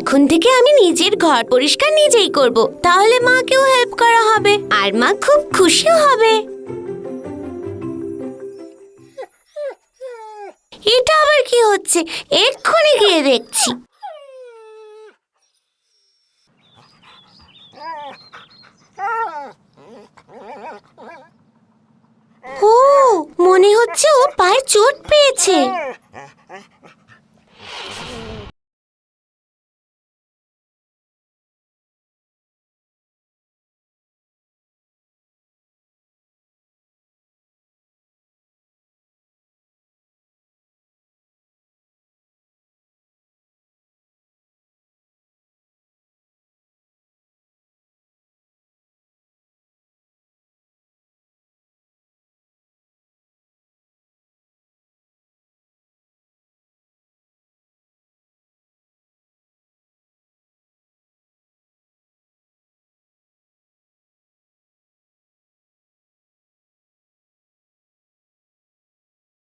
এখন থেকে আমি নিজের ঘর পরিষ্কার নিজেই করব, তাহলে মাকেও হেল্প করা হবে আর মা খুব খুশিও হবে। এটা আবার কি হচ্ছে? এক্ষুনি গিয়ে দেখছি। ও, মনে হচ্ছে ও পায়ে চোট পেয়েছে।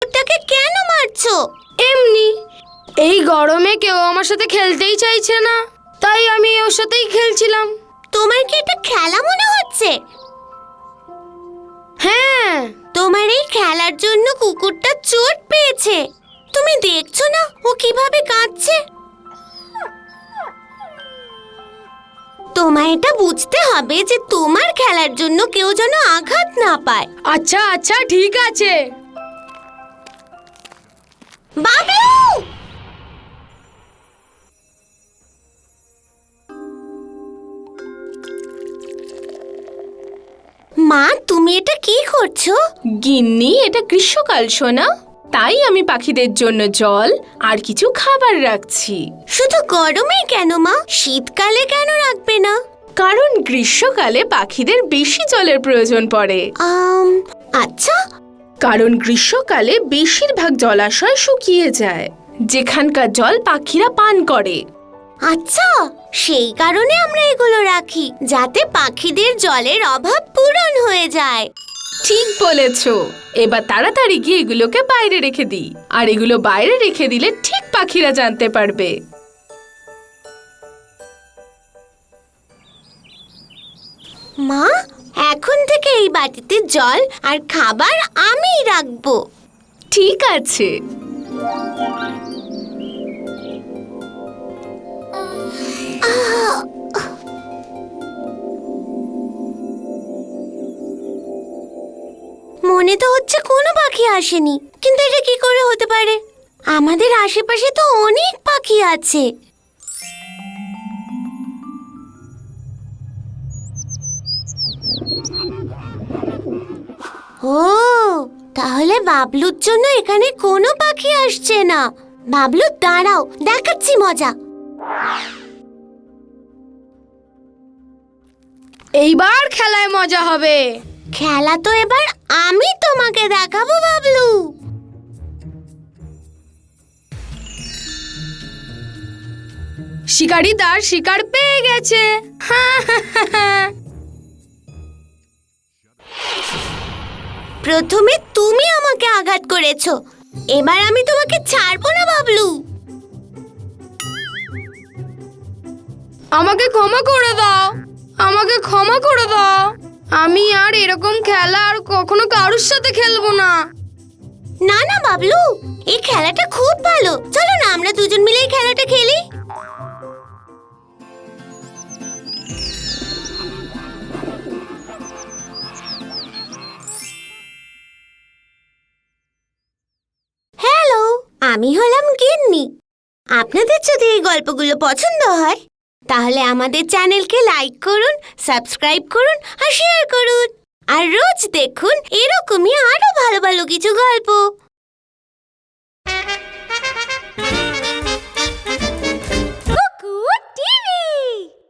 ওটাকে কেন মারছো? এমনি। এই গরমে কেউ আমার সাথে খেলতেই চাইছে না, তাই আমি ওর সাথেই খেলছিলাম। তোমার কি এটা খেলা মনে হচ্ছে? হ্যাঁ। তোমার এই খেলার জন্য কুকুরটা চোট পেয়েছে। তুমি দেখছো না ও কিভাবে কাঁদছে? তোমায় এটা বুঝতে হবে যে তোমার খেলার জন্য কেউ যেন আঘাত না পায়। আচ্ছা আচ্ছা, ঠিক আছে। বাবলু! মা, তুমি এটা কি করছো? গিন্নি, এটা গ্রীষ্মকাল সোনা, তাই আমি পাখিদের জন্য জল আর কিছু খাবার রাখছি। শুধু গরমেই কেন মা? শীতকালে কেন রাখবে না? কারণ গ্রীষ্মকালে পাখিদের বেশি জলের প্রয়োজন পড়ে। আচ্ছা। কারণ গ্রীষ্মকালে বেশিরভাগ জলাশয় শুকিয়ে যায়, যেখানকার জল পাখিরা পান করে। আচ্ছা, সেই কারণে আমরা এগুলো রাখি, যাতে পাখিদের জলের অভাব পূরণ হয়ে যায়। ঠিক বলেছো। এবার তাড়াতাড়ি গিয়ে এগুলোকে বাইরে রেখে দিই, আর এগুলো বাইরে রেখে দিলে ঠিক পাখিরা জানতে পারবে। মা, এখন থেকে এই বাটিতে জল আর খাবার আমিই রাখবো। ঠিক আছে। মনে তো হচ্ছে কোনো পাখি আসেনি, কিন্তু এটা কি করে হতে পারে? আমাদের আশেপাশে তো অনেক পাখি আছে। ও, তাহলে বাবলুর জন্য এখানে কোনো পাখি আসছে না। বাবলু, দাঁড়াও, দেখাচ্ছি মজা। এইবার খেলায় মজা হবে। খেলা তো এবার আমি তোমাকে দেখাবো বাবলু। শিকারি তার শিকার পেয়ে গেছে। প্রথমে তুমি আমাকে আঘাত করেছো, এবার আমি তোমাকে ছাড়বো না বাবলু। আমাকে ক্ষমা করে দাও, আমাকে ক্ষমা করে দাও। আমি আর এরকম খেলা আর কখনো কারোর সাথে খেলবো না। না না বাবলু, এই খেলাটা খুব ভালো। চলো না আমরা দুজন মিলে এই খেলাটা খেলি। হ্যালো, আমি হলাম গিন্নি। আপনাদের যদি এই গল্পগুলো পছন্দ হয়, তাহলে আমাদের চ্যানেলকে লাইক করুন, সাবস্ক্রাইব করুন আর শেয়ার করুন। আর রোজ দেখুন এরকমই আরো ভালো ভালো কিছু গল্প।